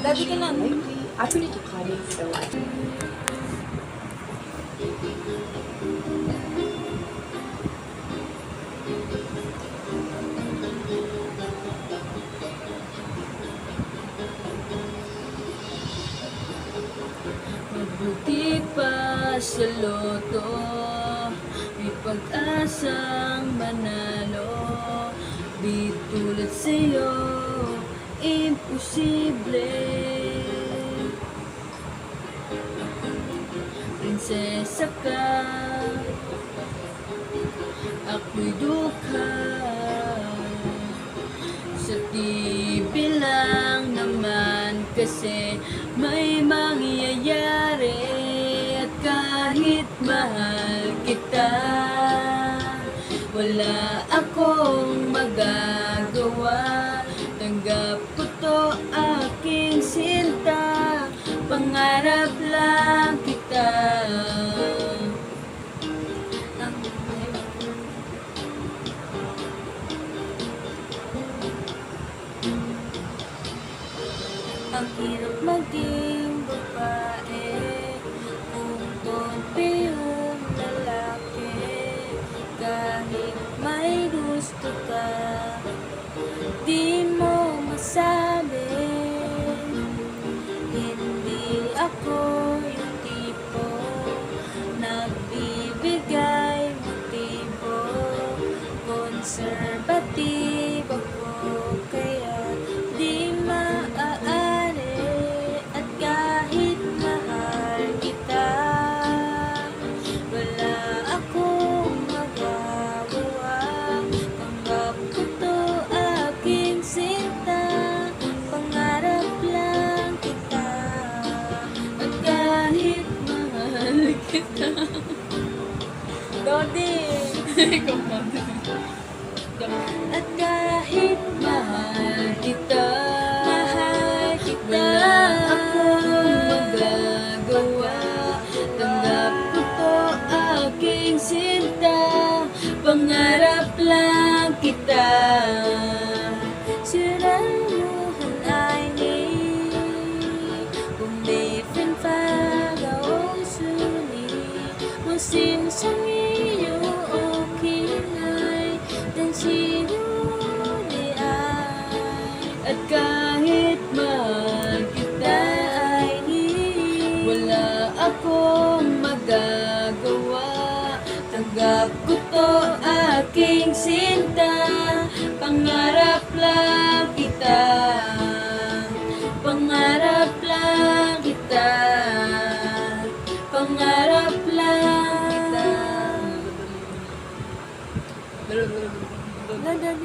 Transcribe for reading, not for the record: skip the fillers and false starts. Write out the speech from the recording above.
Dati ka na. Actually, to college. So, mabuti pa sa loto, may pag-asang manalo. Di tulad sa'yo, imposible. Prinsesa ka, ako'y dukha. Sa TV lang naman kasi may mangyayari. At kahit mahal kita, wala akong magagawa. Tanggap ko to, aking sinta. Pangarap lang kita. Ang hirap maging babae kung konti yung lalaki. Kahit may gusto ka, di mo masabi. Hindi ako yung tipo nagbibigay motibo. Conservative ako, kaya di maaari. At kahit mahal kita, wala akong magagawa. Tanggap ko to, aking sinta. Pangarap lang kita. At kahit mahal kita. Dodi! At kahit mahal kita, wala akong magagawa. Tanggap ko to, aking sinta. Pangarap lang kita. 虽然我很爱你，我每分发告诉你，我欣赏你有起来，但是我的爱。At kahit mahal kita, wala akong magagawa. Tanggap ko to, aking sinta. Pangarap lang kita. Pangarap lang kita. Pangarap lang kita.